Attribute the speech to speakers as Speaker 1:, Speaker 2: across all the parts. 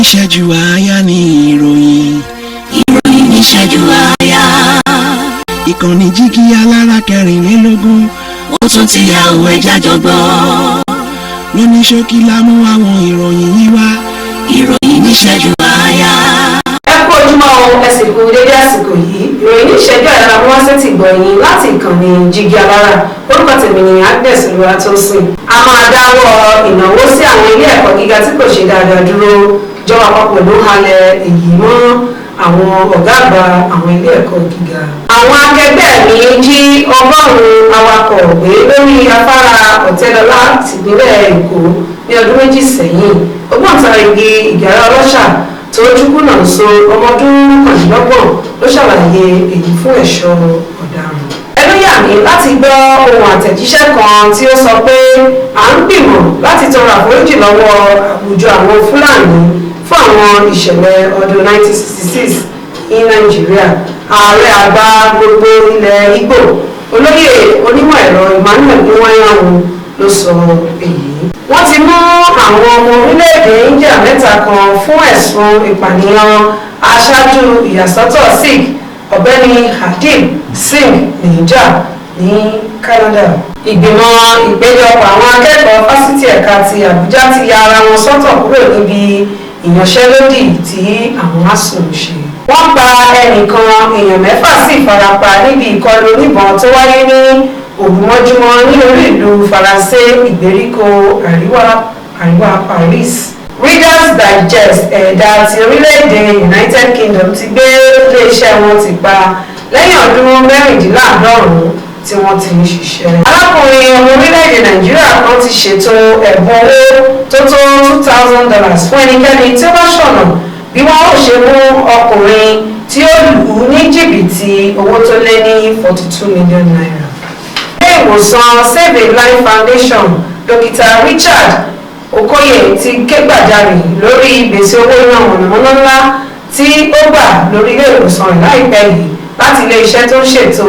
Speaker 1: ìṣẹ́jú àáyá ni ìròyìn.
Speaker 2: ìròyìn ní ìṣẹ́jú àáyá.
Speaker 1: ìkànnì Jígí alára 24.
Speaker 2: ó tún ti yà òwe jájọgbọ́.
Speaker 1: lóní ṣókí la mú àwọn ìròyìn yìí wá.
Speaker 2: ìròyìn ní ìṣẹ́jú àáyá.
Speaker 3: ẹ kú ojúmọ́ o, ẹ sì kú dédé àsìkò yìí. ìròyìn ní ìṣẹ́jú àáyá la mú wá sétí gbọ̀nyìn láti ìkànnì Jígí alára. orúkọ tèmi ni Agnes Olúwatósìn. a máa dáwọ́ ìnáwó sí àwọn ilé ẹ̀kọ́ gíga tí kò ṣe dáadáa dúró. ìjọba àpapọ̀ ló halẹ̀ èyí mọ́ àwọn ọ̀gá àgbà àwọn ilé ẹ̀kọ́ gíga. àwọn akẹgbẹ́ mi jí 100 awakọ̀ gbé lórí afárá Ọ̀tẹ́dọ́lá tìpínlẹ̀ Èkó ní ọdún méjì sẹ́yìn. ògbóǹtarìgì Ìgárá Ọlọ́ṣà tó jùkú náà so ọmọ ọdún 29 ló ṣàlàyé èyí fún ẹ̀ṣọ́ ọ̀daràn. ẹnu yà mí láti gbọ́ ohun àtẹ̀jíṣẹ́ kan tí ó sọ pé à ń gbìmọ̀ láti tọrọ àforíjì lọ́wọ́ àwùjọ àwọn Fúlàní fún àwọn ìṣẹ̀lẹ̀ ọdún 1966 ní Nàìjíríà. ààrẹ àgbà gbogbo ilẹ̀ Ìgbò olóyè onímọ̀ ẹ̀rọ Emmanuel Iwáyàwó ló sọ èyí. wọ́n ti mú àwọn ọmọ orílẹ̀-èdè India mẹ́ta kan fún ẹ̀sùn ìpànìyàn aṣáájú ìyàsọ́tọ̀ Sikh ọ̀gbẹ́ni Hardeep Singh Nijjar ní Canada. ìgbìmọ̀ ìpéjọpọ̀ àwọn akẹ́kọ̀ọ́ fásitì ẹ̀ka ti Àbújá ti ya ara wọn sọ́tọ̀ kúrò níbi ìyanṣẹ́lódì tí àwọn asùn ṣe. wọ́n pa ẹnìkan, èèyàn mẹ́fà sì farapa níbi ìkọlù oníbọn tó wáyé ní òrùmọ́júmọ́ ní orí ìlú Faransé ìgbèríko àríwá Paris. Reader's Digest ẹ̀dà ti orílẹ̀-èdè United Kingdom ti gbé iléeṣẹ́ wọn ti pa lẹ́yìn ọdún 96 tí wọ́n ti ń ṣiṣẹ́. arákùnrin ọmọ orílẹ̀-èdè Nàìjíríà kan ti ṣètò ẹ̀bùn owó tó tó $2,000 fún ẹnikẹ́ni tí ó bá ṣọ̀nà bí wọ́n ó ṣe mú ọkùnrin tí ó lù ú ní jìbìtì owó tó lé ní 42 million naira. ilé ìwòsàn Save a Life Foundation dókítà Richard Okoye ti ké gbàjarè lórí gbèsè owó iná mọ̀nàmọ́ná ńlá tí ó gbà lórí ilé ìwòsàn rẹ̀ láìpẹ́ yìí láti ilé-iṣẹ́ tó ń ṣètò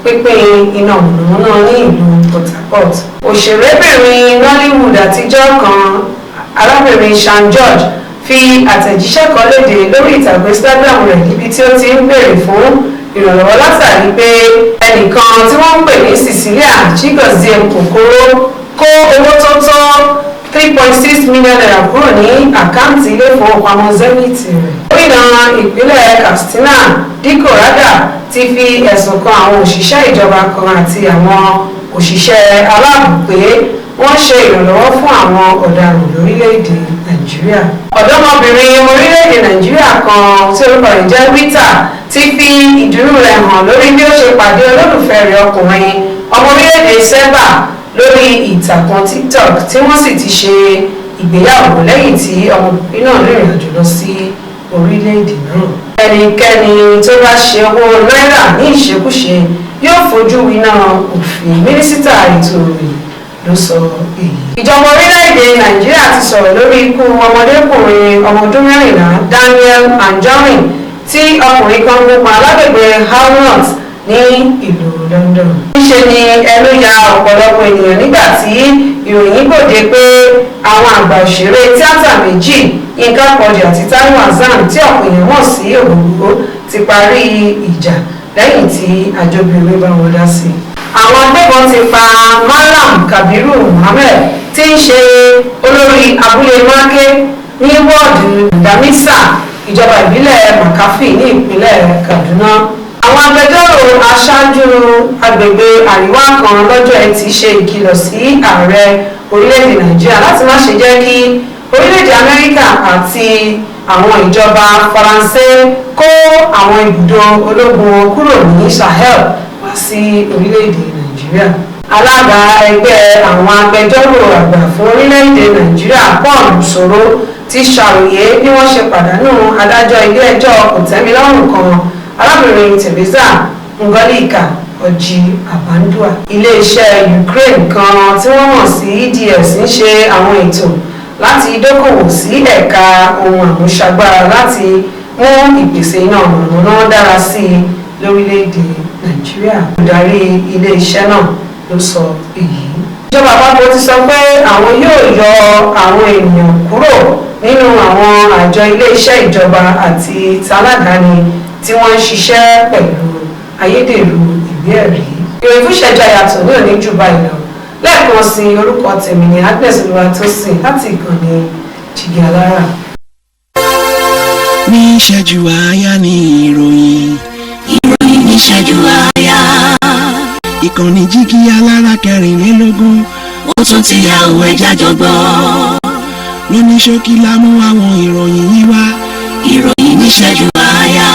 Speaker 3: pínpín iná mọ̀nàmọ́ná ní ìlú Port Harcourt. òṣèrébìnrin Nollywood àtijọ́ kan arábìnrin Sean George fi àtẹ̀jíṣẹ́ kan léde lórí ìtàgé Instagram rẹ̀ níbi tí ó ti ń béèrè fún ìrànlọ́wọ́ látàrí pé ẹnìkan tí wọ́n ń pè ní Cecilia Chigozie Okoro kó owó tó tó 3.6 million naira kúrò ní àkáǹtì ilé ìfowópamọ́ Zenith rẹ̀. gómìnà ìpínlẹ̀ Katsina Dikko Rada ti fi ẹ̀sùn kan àwọn òṣìṣẹ́ ìjọba kan àti àwọn òṣìṣẹ́ aláàbò pé wọ́n ṣe ìrànlọ́wọ́ fún àwọn ọ̀daràn lórílẹ̀‐èdè Nàìjíríà. ọ̀dọ́mọbìnrin orílẹ̀‐èdè Nàìjíríà kan tí orúkọ rẹ̀ jẹ́ Rita ti fi ìdùnnú rẹ̀ hàn lórí bí ó ṣe pàdé olólùfẹ́ rẹ̀ ọkùnrin ọmọ orílẹ̀‐èdè Sẹ́bà lórí ìtàkùn TikTok tí wọ́n sì ti ṣe ìgbéyàwó lẹ́yìn tí ọmọbìnrin náà rìnrìn àjò lọ sí orílẹ̀‐èdè náà. ẹnikẹ́ni tó bá ṣe owó náírà ní ìṣekúṣe yóò fojú winá òfin. mínísítà ètò ìròyìn ló sọ èyí. ìjọba orílẹ̀-èdè Nàìjíríà ti sọ̀rọ̀ lórí ikú ọmọdékùnrin ọmọ ọdún 14 Daniel Anjorin tí ọkùnrin kan gbópa lágbègbè Hainaut ní ìlú London. níṣe ni ẹnu ya ọ̀pọ̀lọpọ̀ ènìyàn nígbà tí ìròyìn gbòde pé àwọn àgbà òṣèré tíátà méjì Yínká Quadri àti Taiwo Hassan tí ọ̀pọ̀ èèyàn mọ̀ sí Ògògó ti parí ìjà lẹ́yìn tí àjọbìnrin bá wọn dá sí i. àwọn agbébọn ti pa Malam Kabiru Muhammed tí ń ṣe olórí abúlé Mákè ní wọ́ọ̀dù Damisa ìjọba ìbílẹ̀ Makafi ní ìpínlẹ̀ Kaduna. àwọn agbẹjọ́rò aṣáájú agbègbè àríwá kan lọ́jọ́ Ẹtì ṣe ìkìlọ̀ sí ààrẹ orílẹ̀-èdè Nàìjíríà láti má ṣe jẹ́ kí orílẹ̀-èdè Amẹ́ríkà àti àwọn ìjọba Faransé kó àwọn ibùdó ológun kúrò ní Sahel wá sí orílẹ̀-èdè Nàìjíríà. alága ẹgbẹ́ àwọn agbẹjọ́rò àgbà fún orílẹ̀-èdè Nàìjíríà Paul Usoro ti ṣàròyé bí wọ́n ṣe pàdánù adájọ́ ilé-ẹjọ́ kòtẹ́milọ́rùn kan arábìnrin Teresa Ngolika Ọjì Àbándúà. iléeṣẹ́ Ukraine kan tí wọ́n mọ̀ sí EDS ń ṣe àwọn ètò láti dókòwò sí ẹ̀ka ohun àmúṣagbára láti mú ìpèsè iná mọ̀nàmọ́ná dára sí i lórílẹ̀‐èdè Nàìjíríà. olùdarí ilé-iṣẹ́ náà ló sọ èyí. ìjọba àpapọ̀ ti sọ pé àwọn yóò yọ àwọn ènìyàn kúrò nínú àwọn àjọ iléeṣẹ́ ìjọba àti taládàáni tí wọ́n ń ṣiṣẹ́ pẹ̀lú ayédèrú ìwé-ẹ̀rí. ìròyìn fún ìṣẹ́jú àyàtọ̀ náà ní jù báyìí lọ. lẹ́ẹ̀kan sí orúkọ tèmi ní Agnes Olúwatósìn láti ìkànnì Jígí Alára.
Speaker 1: ní ìṣẹ́jú àáyá ní ìròyìn.
Speaker 2: ìròyìn ní ìṣẹ́jú àáyá.
Speaker 1: ìkànnì Jígí Alára 24.
Speaker 2: ó tún ti yá òwe jájọgbọ́.
Speaker 1: lóní ṣókí la mú àwọn ìròyìn yìí wá.
Speaker 2: ìròyìn ní ìṣẹ́jú àáyá.